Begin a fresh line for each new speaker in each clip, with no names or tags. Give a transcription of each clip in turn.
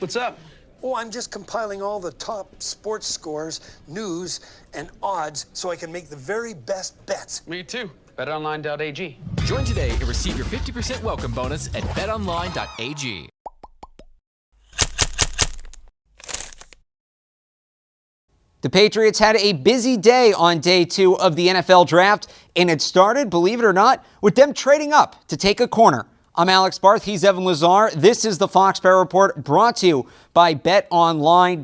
What's up?
Oh, I'm just compiling all the top sports scores, news, and odds so I can make the very best bets.
Me too. BetOnline.ag.
Join today and receive your 50% welcome bonus at betonline.ag.
The Patriots had a busy day on day 2 of the NFL draft, and it started, believe it or not, with them trading up to take a corner. I'm Alex Barth. He's Evan Lazar. This is the Foxboro Report, brought to you by betonline.ag.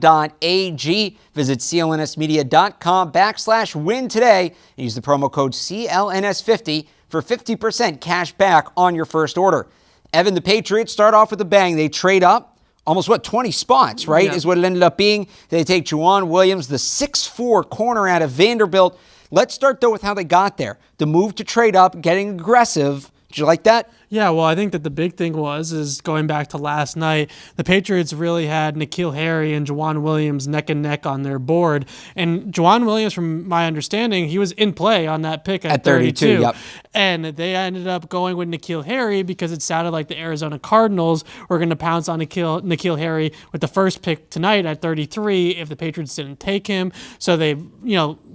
Visit clnsmedia.com/win today and use the promo code CLNS50 for 50% cash back on your first order. Evan, the Patriots start off with a bang. They trade up. Almost, 20 spots, right, is what it ended up being. They take Joejuan Williams, the 6'4 corner out of Vanderbilt. Let's start, though, with how they got there. The move to trade up, getting aggressive. Did you like that?
Yeah, well, I think that the big thing is going back to last night, the Patriots really had N'Keal Harry and Joejuan Williams neck and neck on their board. And Joejuan Williams, from my understanding, he was in play on that pick at 32.
Yep.
And they ended up going with N'Keal Harry because it sounded like the Arizona Cardinals were going to pounce on N'Keal Harry with the first pick tonight at 33 if the Patriots didn't take him. So they,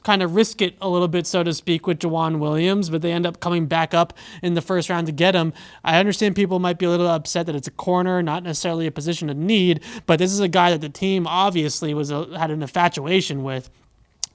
kind of risk it a little bit, so to speak, with Joejuan Williams, but they end up coming back up in the first round to get him. I understand people might be a little upset that it's a corner, not necessarily a position of need, but this is a guy that the team obviously had an infatuation with.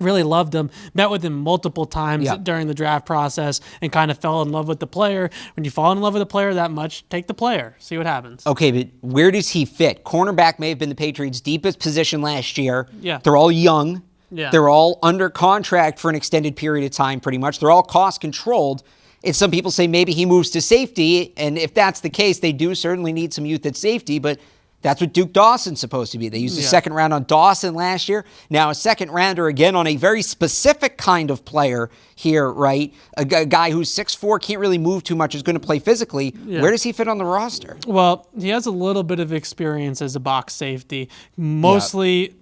Really loved him, met with him multiple times during the draft process, and kind of fell in love with the player. When you fall in love with a player that much, take the player, see what happens.
Okay, but where does he fit? Cornerback may have been the Patriots' deepest position last year.
Yeah.
They're all young.
Yeah.
They're all under contract for an extended period of time, pretty much. They're all cost-controlled. And some people say maybe he moves to safety, and if that's the case, they do certainly need some youth at safety, but that's what Duke Dawson's supposed to be. They used a second round on Dawson last year. Now a second rounder again on a very specific kind of player here, right? A guy who's 6'4", can't really move too much, is going to play physically. Yeah. Where does he fit on the roster?
Well, he has a little bit of experience as a box safety, mostly,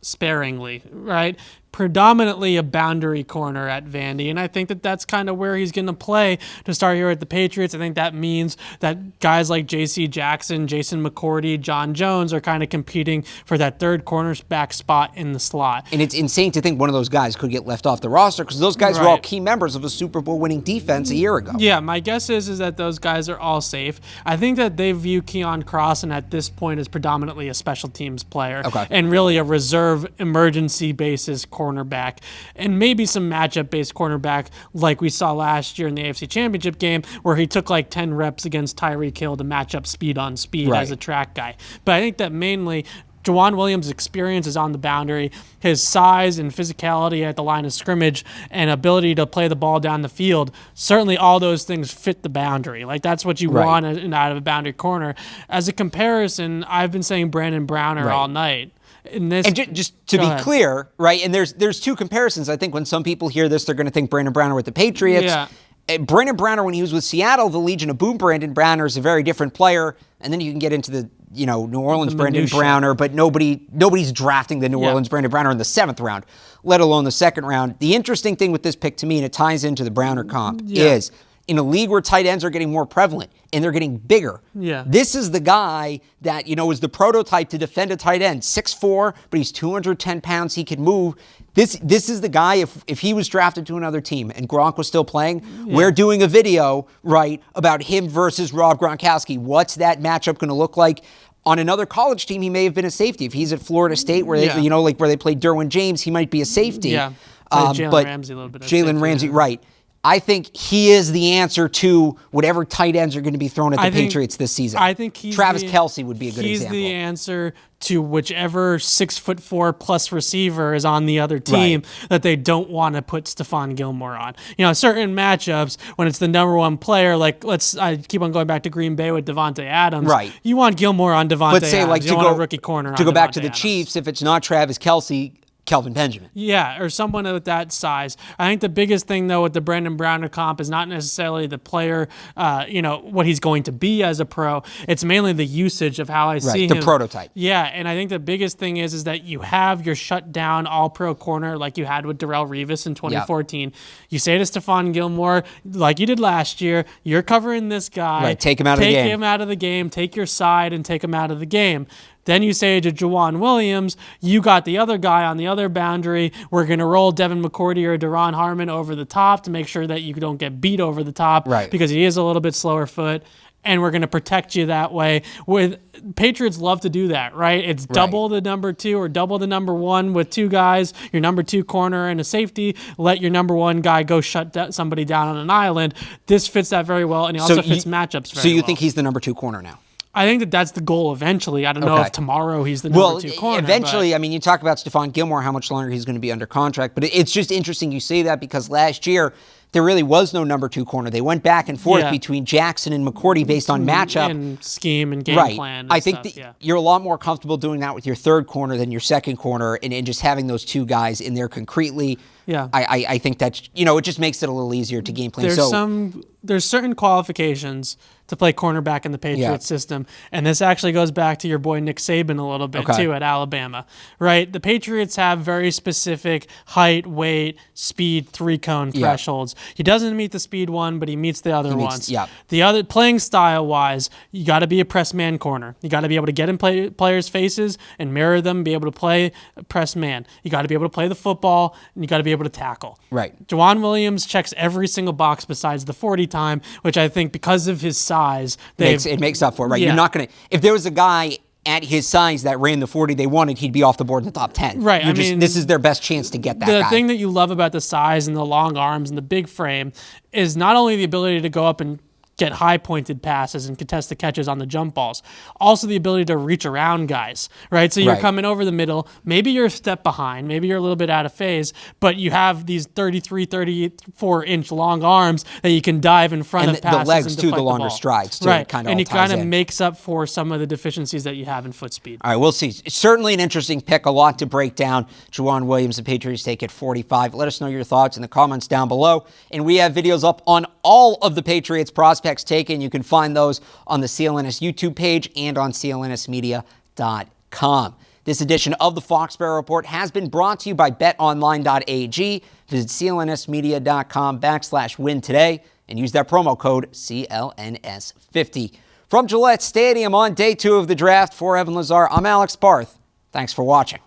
sparingly, right? Predominantly a boundary corner at Vandy, and I think that that's kind of where he's going to play to start here at the Patriots. I think that means that guys like J.C. Jackson, Jason McCourty, John Jones are kind of competing for that third cornerback spot in the slot.
And it's insane to think one of those guys could get left off the roster because those guys were all key members of a Super Bowl winning defense a year ago.
Yeah, my guess is that those guys are all safe. I think that they view Keon Crossan at this point as predominantly a special teams player and really a reserve emergency basis cornerback, and maybe some matchup-based cornerback like we saw last year in the AFC Championship game where he took like 10 reps against Tyreek Hill to match up speed on speed as a track guy. But I think that mainly Joejuan Williams' experience is on the boundary. His size and physicality at the line of scrimmage and ability to play the ball down the field, certainly all those things fit the boundary. Like, that's what you want out of a boundary corner. As a comparison, I've been saying Brandon Browner all night.
And just to be clear, right, and there's two comparisons. I think when some people hear this, they're going to think Brandon Browner with the Patriots.
Yeah.
Brandon Browner, when he was with Seattle, the Legion of Boom Brandon Browner is a very different player. And then you can get into the, New Orleans Brandon Browner, but nobody's drafting the New Orleans Brandon Browner in the 7th round, let alone the 2nd round. The interesting thing with this pick to me, and it ties into the Browner comp, is in a league where tight ends are getting more prevalent and they're getting bigger.
Yeah.
This is the guy that, is the prototype to defend a tight end. 6'4", but he's 210 pounds. He can move. This is the guy, if he was drafted to another team and Gronk was still playing, we're doing a video, about him versus Rob Gronkowski. What's that matchup going to look like? On another college team, he may have been a safety. If he's at Florida State, where they, where they played Derwin James, he might be a safety.
Yeah. Jalen Ramsey a little bit.
Jalen Ramsey, right. I think he is the answer to whatever tight ends are going to be thrown at the Patriots this season.
I think
Travis Kelce would be a good example.
He's the answer to whichever 6'4" plus receiver is on the other team that they don't want to put Stephon Gilmore on. Certain matchups when it's the number one player, like I keep on going back to Green Bay with Devontae Adams. Right. You want Gilmore on Devontae Adams.
But say
you want a rookie corner.
To go back to the Chiefs, if it's not Travis Kelce, Kelvin Benjamin.
Yeah, or someone with that size. I think the biggest thing, though, with the Brandon Browner comp is not necessarily the player, what he's going to be as a pro. It's mainly the usage of how I see him.
The prototype.
Yeah, and I think the biggest thing is that you have your shut-down all-pro corner like you had with Darrelle Revis in 2014. Yep. You say to Stephon Gilmore, like you did last year, you're covering this guy.
Right, take him out of the game.
Take him out of the game. Take your side and take him out of the game. Then you say to Joejuan Williams, you got the other guy on the other boundary. We're going to roll Devin McCourty or Daron Harmon over the top to make sure that you don't get beat over the top because he is a little bit slower foot. And we're going to protect you that way. Patriots love to do that, right? It's double the number 2 or double the number 1 with 2 guys, your number 2 corner and a safety. Let your number 1 guy go shut somebody down on an island. This fits that very well, and he also fits matchups very well.
So you think he's the number 2 corner now?
I think that that's the goal eventually. I don't know if tomorrow he's the number 2 corner.
Eventually, I mean, you talk about Stephon Gilmore, how much longer he's going to be under contract, but it's just interesting you say that because last year there really was no number 2 corner. They went back and forth between Jackson and McCourty based on matchup.
And scheme and game plan. And
I think you're a lot more comfortable doing that with your third corner than your second corner and just having those 2 guys in there concretely. Yeah. I think that's, it just makes it a little easier to game plan.
There's certain qualifications to play cornerback in the Patriots system. And this actually goes back to your boy Nick Saban a little bit too at Alabama, right? The Patriots have very specific height, weight, speed, 3-cone thresholds. He doesn't meet the speed one, but he meets the other ones. The other playing style wise, you got to be a press man corner. You got to be able to get in players' faces and mirror them, be able to play press man. You got to be able to play the football, and you got to be able to tackle.
Right.
Joejuan Williams checks every single box besides the 40 time, which I think because of his size,
it makes up for it, right? You're not going to, if there was a guy at his size that ran the 40 they wanted, he'd be off the board in the top 10.
Right.
This is their best chance to get that guy.
The thing that you love about the size and the long arms and the big frame is not only the ability to go up and get high pointed passes and contest the catches on the jump balls. Also the ability to reach around guys, right? So you're coming over the middle. Maybe you're a step behind. Maybe you're a little bit out of phase, but you have these 33, 34-inch long arms that you can dive in front of passes.
The legs too, the longer strides too.
Right.
And
it kind of makes up for some of the deficiencies that you have in foot speed.
All right, we'll see. Certainly an interesting pick, a lot to break down. Joejuan Williams, the Patriots take at 45. Let us know your thoughts in the comments down below. And we have videos up on all of the Patriots prospects taken. You can find those on the CLNS YouTube page and on CLNSmedia.com. This edition of the Foxboro Report has been brought to you by betonline.ag. Visit clnsmedia.com/win today and use that promo code CLNS50. From Gillette Stadium on day 2 of the draft, for Evan Lazar, I'm Alex Barth. Thanks for watching.